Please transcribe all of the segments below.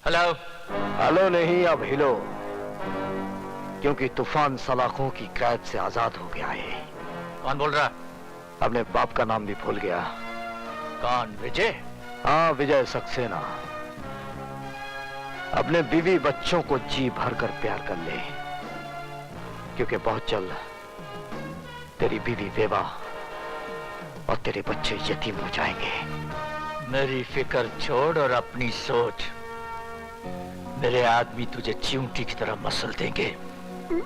Hello. Hello नहीं, अब हिलो, क्योंकि तूफान सलाखों की कैद से आजाद हो गया है। कौन बोल रहा? अपने बाप का नाम भी भूल गया। कौन? विजय? हाँ, विजय सक्सेना। अपने बीवी बच्चों को जी भर कर प्यार कर ले, क्योंकि बहुत जल्द तेरी बीवी बेवा और तेरे बच्चे यतीम हो जाएंगे। मेरी फिक्र छोड़ और अपनी सोच। मेरे आदमी तुझे चींटी की तरह मसल देंगे।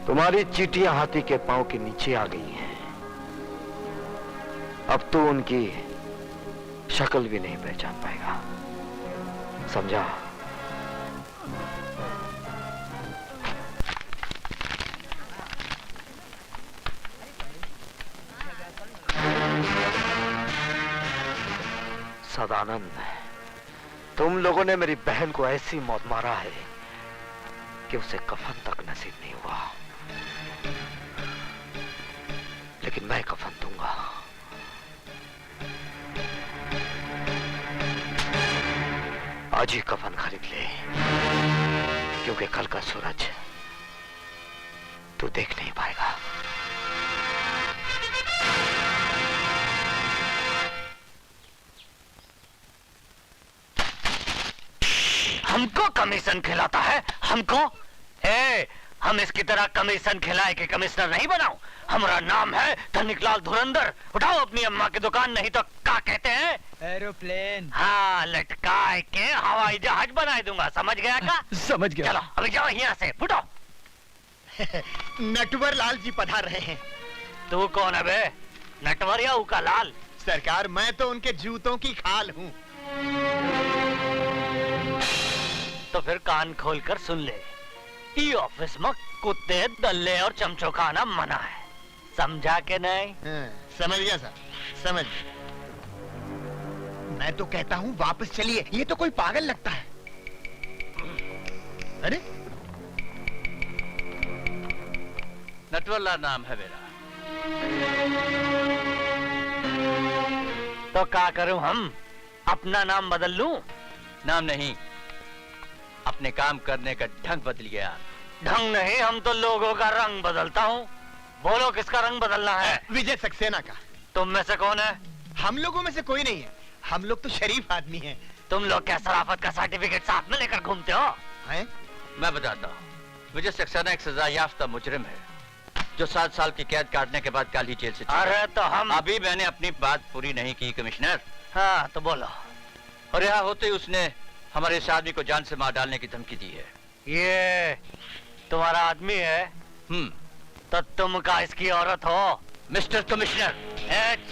तुम्हारी चींटियां हाथी के पांव के नीचे आ गई हैं। अब तू उनकी शक्ल भी नहीं पहचान पाएगा, समझा? सदानंद, तुम लोगों ने मेरी बहन को ऐसी मौत मारा है कि उसे कफन तक नसीब नहीं हुआ, लेकिन मैं कफन दूंगा। आज ही कफन खरीद ले, क्योंकि कल का सूरज तू देख नहीं पाएगा। हमको कमीशन खिलाता है? हमको? हम इसकी तरह कमीशन खिलाए कि कमिश्नर नहीं बनाऊं? हमारा नाम है धनिकलाल धुरंधर। उठाओ अपनी अम्मा की दुकान, नहीं तो क्या कहते हैं? एरोप्लेन। हाँ, लटकाए के हवाई जहाज बना दूंगा, समझ गया का? समझ गया। चलो अभी जाओ यहाँ से, फुटो। नटवर लाल जी पधार रहे हैं। तू कौन है बे? नटवर या उका लाल? सरकार, मैं तो उनके जूतों की खाल हूँ। तो फिर कान खोल कर सुन ले, ई ऑफिस में कुत्ते, दल्ले और चमचो खाना मना है, समझा के नहीं? समझ गया सर, समझ गया। मैं तो कहता हूँ वापस चलिए, ये तो कोई पागल लगता है। अरे, नटवरलाल नाम है मेरा। तो क्या करूं हम? अपना नाम बदल लूं? नाम नहीं, अपने काम करने का ढंग बदल गया। ढंग नहीं, हम तो लोगों का रंग बदलता हूँ। बोलो किसका रंग बदलना है? विजय सक्सेना का। तुम में से कौन है? हम लोगों में से कोई नहीं है, हम लोग तो शरीफ आदमी हैं। तुम लोग क्या शराफत का सर्टिफिकेट साथ में लेकर घूमते हो? हैं? मैं बताता हूँ, विजय सक्सेना एक सजा याफ्ता मुजरिम है, जो 7 साल की कैद काटने के बाद कल ही जेल से छूटा। अरे तो हम... अभी मैंने अपनी बात पूरी नहीं की कमिश्नर। हाँ तो बोलो। और यहाँ होते ही उसने हमारे इस आदमी को जान से मार डालने की धमकी दी है। ये तुम्हारा आदमी है? तो तुम का इसकी औरत हो? मिस्टर कमिश्नर,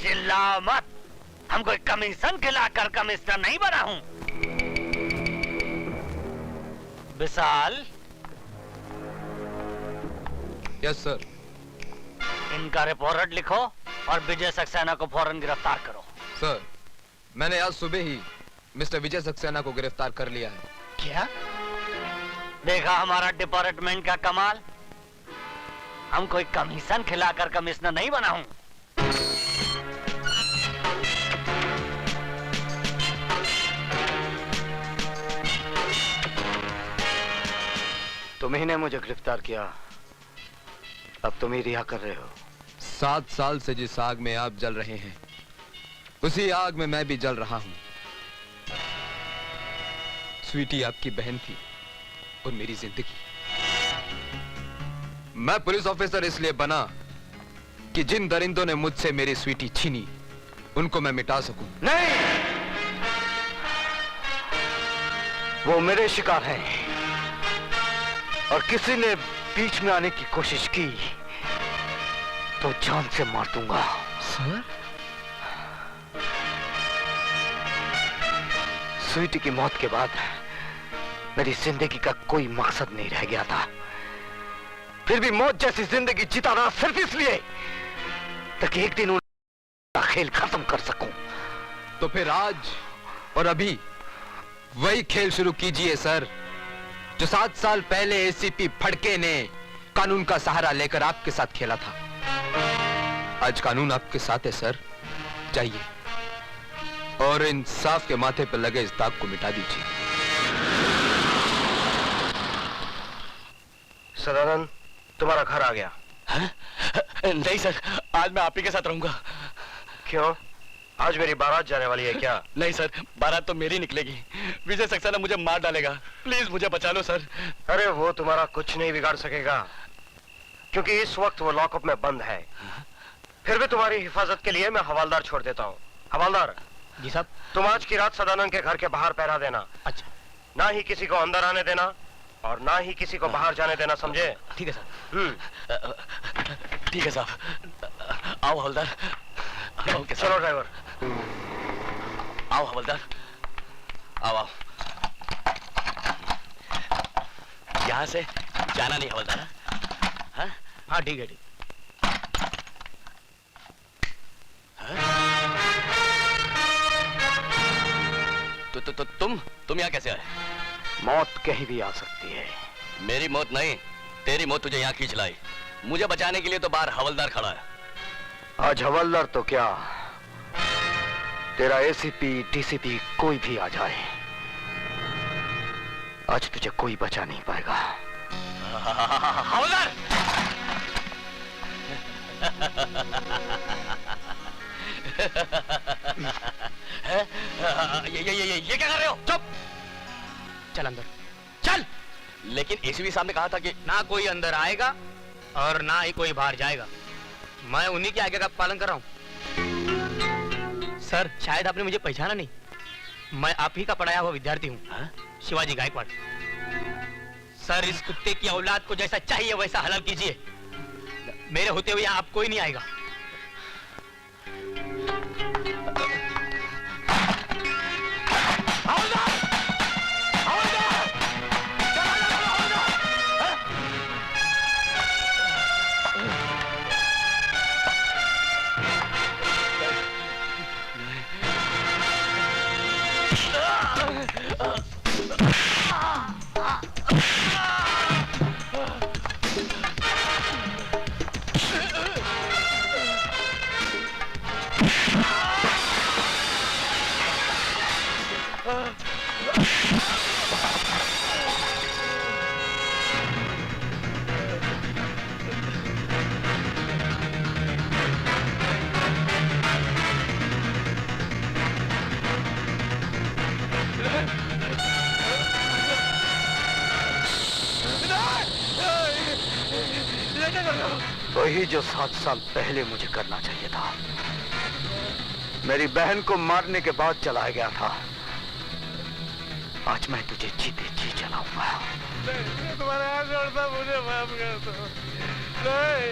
चिल्लाओ मत। हम कोई कमीशन खिलाकर कमिश्नर नहीं बना हूं। विशाल। Yes sir. इनका रिपोर्ट लिखो और विजय सक्सेना को फौरन गिरफ्तार करो। सर, मैंने आज सुबह ही मिस्टर विजय सक्सेना को गिरफ्तार कर लिया है। क्या? देखा हमारा डिपार्टमेंट का कमाल? हम कोई कमीशन खिलाकर कमिश्नर नहीं बना हूं। तुम्ही ने मुझे गिरफ्तार किया, अब तुम ही रिहा कर रहे हो। 7 साल से जिस आग में आप जल रहे हैं, उसी आग में मैं भी जल रहा हूं। स्वीटी आपकी बहन थी और मेरी जिंदगी। मैं पुलिस ऑफिसर इसलिए बना कि जिन दरिंदों ने मुझसे मेरी स्वीटी छीनी, उनको मैं मिटा सकूं। नहीं, वो मेरे शिकार हैं, और किसी ने बीच में आने की कोशिश की तो जान से मार दूंगा। सर? स्वीटी की मौत के बाद मेरी जिंदगी का कोई मकसद नहीं रह गया था, फिर भी मौत जैसी जिंदगी जिताना सिर्फ इसलिए ताकि एक दिन उनका खेल खत्म कर सकूं। तो फिर आज और अभी वही खेल शुरू कीजिए सर, जो 7 साल पहले एसीपी फड़के ने कानून का सहारा लेकर आपके साथ खेला था। आज कानून आपके साथ है सर, जाइए और इंसाफ के माथे पर लगे इस दाग को मिटा दीजिए। सदानंद, तुम्हारा घर आ गया। नहीं सर, आज मैं आप ही के साथ रहूंगा। क्यों? आज मेरी बारात जाने वाली है क्या? नहीं सर, बारात तो मेरी निकलेगी। विजय सक्सेना मुझे मार डालेगा। प्लीज मुझे बचा लो सर। अरे वो तुम्हारा कुछ नहीं बिगाड़ सकेगा, क्योंकि इस वक्त वो लॉकअप में बंद है। फिर भी तुम्हारी हिफाजत के लिए मैं हवालदार छोड़ देता हूँ। हवालदार जी साहब। तुम आज की रात सदानंद के घर के बाहर पहरा देना। अच्छा ना ही किसी को अंदर आने देना और ना ही किसी को बाहर जाने देना, समझे? ठीक है साहब। ठीक है साहब। आओ हवलदार। Okay sir. चलो ड्राइवर। आओ हवलदार, आओ आओ। यहाँ से जाना नहीं हवलदार। हाँ हाँ ठीक है, ठीक। तुम यहाँ कैसे आए? मौत कहीं भी आ सकती है। मेरी मौत नहीं, तेरी मौत तुझे यहाँ खींच लाई। मुझे बचाने के लिए तो बाहर हवलदार खड़ा है। आज हवलदार तो क्या, तेरा एसीपी डीसीपी कोई भी आ जाए, आज तुझे कोई बचा नहीं पाएगा। हवलदार! ये क्या कर रहे हो? चुप! चल अंदर चल। लेकिन एसीपी साहब ने कहा था कि ना कोई अंदर आएगा और ना ही कोई बाहर जाएगा। मैं उन्हीं के आज्ञा का पालन कर रहा हूँ। सर शायद आपने मुझे पहचाना नहीं, मैं आप ही का पढ़ाया हुआ विद्यार्थी हूँ, शिवाजी गायकवाड़। सर इस कुत्ते की औलाद को जैसा चाहिए वैसा हलाल कीजिए। मेरे होते हुए यहाँ आप कोई नहीं आएगा। वही जो 7 साल पहले मुझे करना चाहिए था। मेरी बहन को मारने के बाद चला गया था। आज मैं तुझे जीते जी चलाऊंगा। तुम्हारे हाथ जोड़ता, मुझे माफ कर दो। नहीं,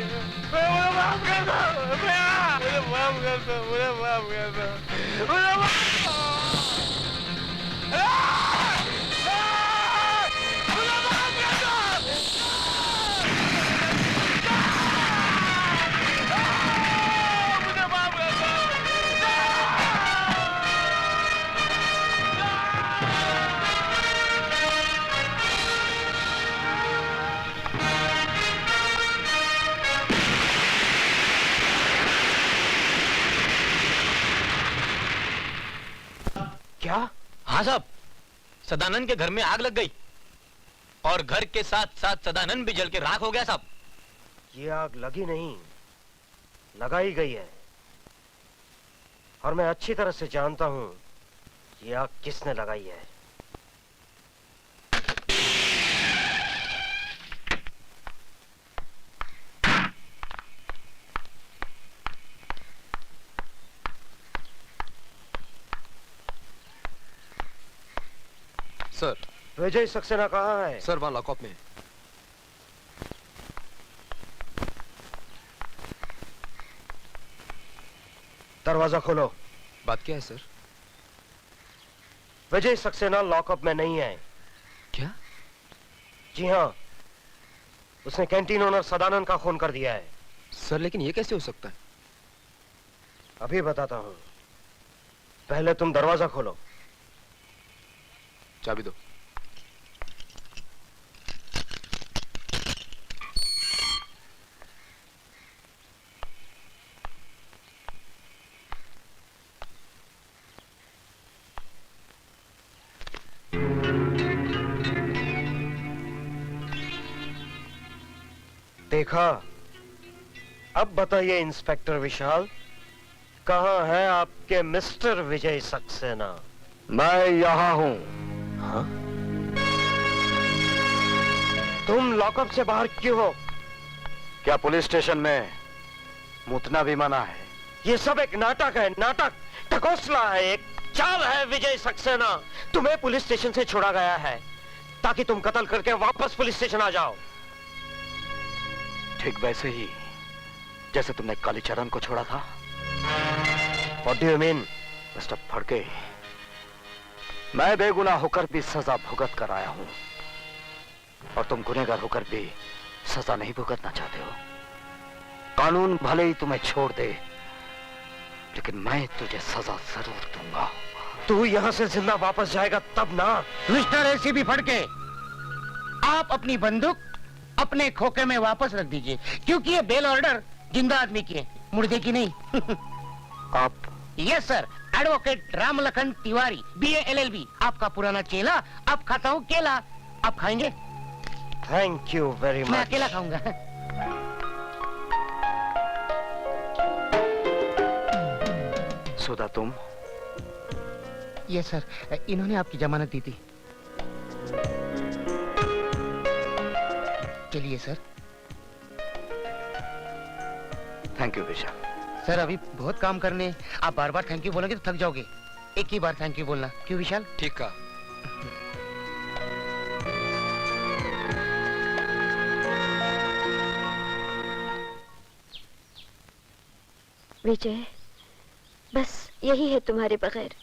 मुझे माफ कर दो। मुझे माफ कर दो। मुझे माफ कर दो। मुझे माफ कर दो। क्या? हाँ साहब, सदानंद के घर में आग लग गई और घर के साथ साथ सदानंद भी जल के राख हो गया साहब। ये आग लगी नहीं, लगाई गई है, और मैं अच्छी तरह से जानता हूं ये आग किसने लगाई है। सर। विजय सक्सेना कहाँ है? सर वहां लॉकअप में। दरवाजा खोलो। बात क्या है सर? विजय सक्सेना लॉकअप में नहीं है। क्या? जी हाँ, उसने कैंटीन ओनर सदानंद का खून कर दिया है। सर लेकिन ये कैसे हो सकता है? अभी बताता हूँ, पहले तुम दरवाजा खोलो। चाबी दो। देखा। अब बताइए इंस्पेक्टर विशाल, कहाँ है आपके मिस्टर विजय सक्सेना? मैं यहाँ हूँ। हाँ? तुम लॉकअप से बाहर क्यों हो? क्या पुलिस स्टेशन में मुतना भी मना है? ये सब एक नाटक है, नाटक, ढकोसला है, एक चाल है विजय सक्सेना। तुम्हें पुलिस स्टेशन से छोड़ा गया है ताकि तुम कत्ल करके वापस पुलिस स्टेशन आ जाओ। ठीक वैसे ही जैसे तुमने कालीचरण को छोड़ा था। What do you mean? Mister Phadke, मैं बेगुनाह होकर भी सजा भुगत कर आया हूं और तुम गुनहगार होकर भी सजा नहीं भुगतना चाहते हो। कानून भले ही तुम्हें छोड़ दे, लेकिन मैं तुझे सजा जरूर दूंगा। तू यहाँ से जिंदा वापस जाएगा तब ना। मिस्टर एसीपी फड़के, आप अपनी बंदूक अपने खोखे में वापस रख दीजिए, क्योंकि ये बेल ऑर्डर जिंदा आदमी की है, मुर्दे की नहीं। आप? Yes sir, advocate Ramlakhan Tiwari, BA LLB, आपका पुराना चेला। अब खाता हूँ केला, आप खाएंगे? थैंक यू वेरी मैं मच। अकेला खाऊंगा। सुधा, तुम? यस सर, इन्होंने आपकी जमानत दी थी। चलिए sir. Thank you Vishal. Sir अभी बहुत काम करने, आप बार बार थैंक यू बोलोगे तो थक जाओगे। एक ही बार थैंक यू बोलना, क्यों विशाल? ठीक है। विजय, बस यही है तुम्हारे बगैर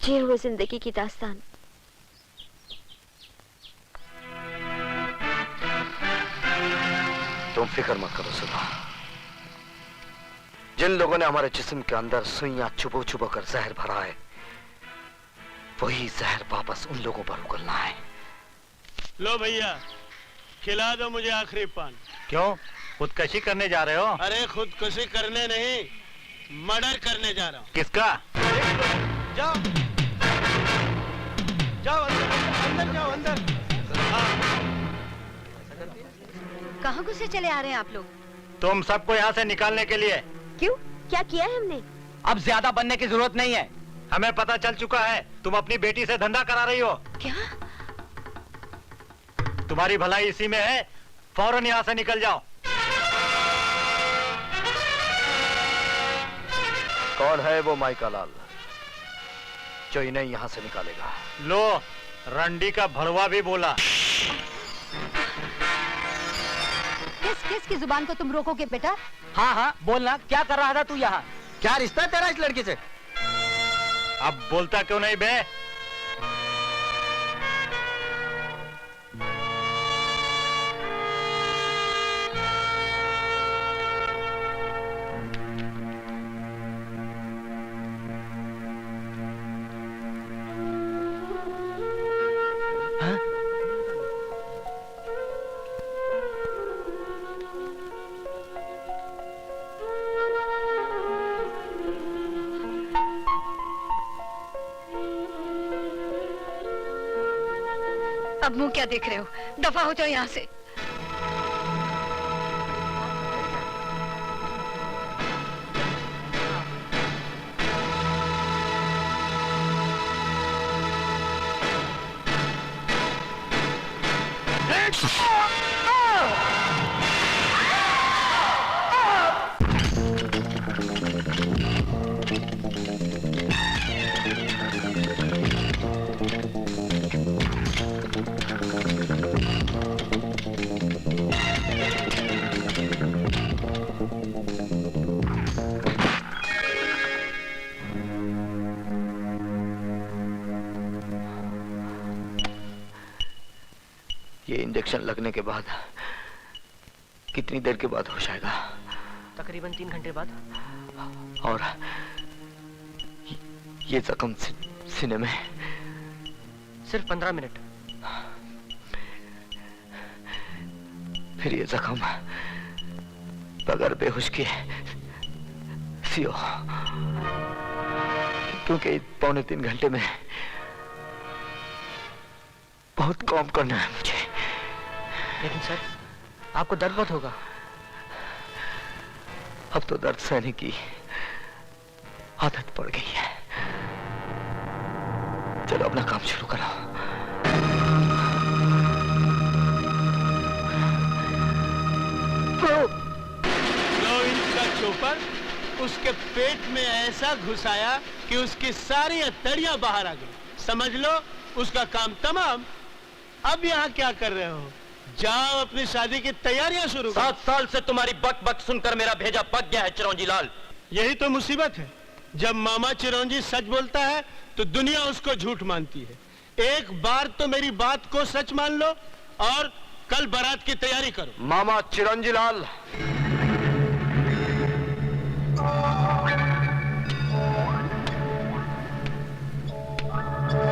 जिए हुए जिंदगी की दास्तान। तुम फिक्र मत करो सुधा। जिन लोगों ने हमारे जिस्म के अंदर सुइयां चुबो चुबो कर जहर भरा है, वही जहर वापस उन लोगों पर उगलना है। लो भैया, खिला दो मुझे आखिरी पान। क्यों, खुदकशी करने जा रहे हो? अरे खुदकुशी करने नहीं, मर्डर करने जा रहा हूँ। किसका? जाओ जाओ, अंदर जाओ, अंदर। कहाँ घुसे चले आ रहे हैं आप लोग? तुम सबको यहाँ से निकालने के लिए। क्यों, क्या किया है हमने? अब ज्यादा बनने की जरूरत नहीं है। हमें पता चल चुका है तुम अपनी बेटी से धंधा करा रही हो। क्या? तुम्हारी भलाई इसी में है, फौरन यहाँ से निकल जाओ। कौन है वो माइका लाल जो इन्हें यहाँ से निकालेगा? लो, रंडी का भड़वा भी बोला। किसकी जुबान को तुम रोकोगे बेटा? हाँ हाँ बोलना, क्या कर रहा था तू यहाँ? क्या रिश्ता है तेरा इस लड़की से? अब बोलता क्यों नहीं बे? अब मुंह क्या देख रहे हो? दफा हो जाओ यहाँ से। ये इंजेक्शन लगने के बाद कितनी देर के बाद होश आएगा? तकरीबन 3 घंटे बाद। और ये जख्म सीने में? सिर्फ 15 मिनट। फिर ये जख्म बगैर बेहोश किए सियो, क्योंकि 2.25 घंटे में बहुत काम करना है मुझे। लेकिन सर, आपको दर्द बहुत होगा। अब तो दर्द सहने की आदत पड़ गई है। चलो अपना काम शुरू करो। 9 इंच का चोपर उसके पेट में ऐसा घुसाया कि उसकी सारी हथेलियां बाहर आ गई। समझ लो उसका काम तमाम। अब यहाँ क्या कर रहे हो? जाओ अपनी शादी की तैयारियां शुरू करो। 7 साल से तुम्हारी बक बक सुनकर मेरा भेजा पक गया है चिरौंजी लाल। यही तो मुसीबत है, जब मामा चिरौंजी सच बोलता है तो दुनिया उसको झूठ मानती है। एक बार तो मेरी बात को सच मान लो और कल बारात की तैयारी करो। मामा चिरंजी लाल,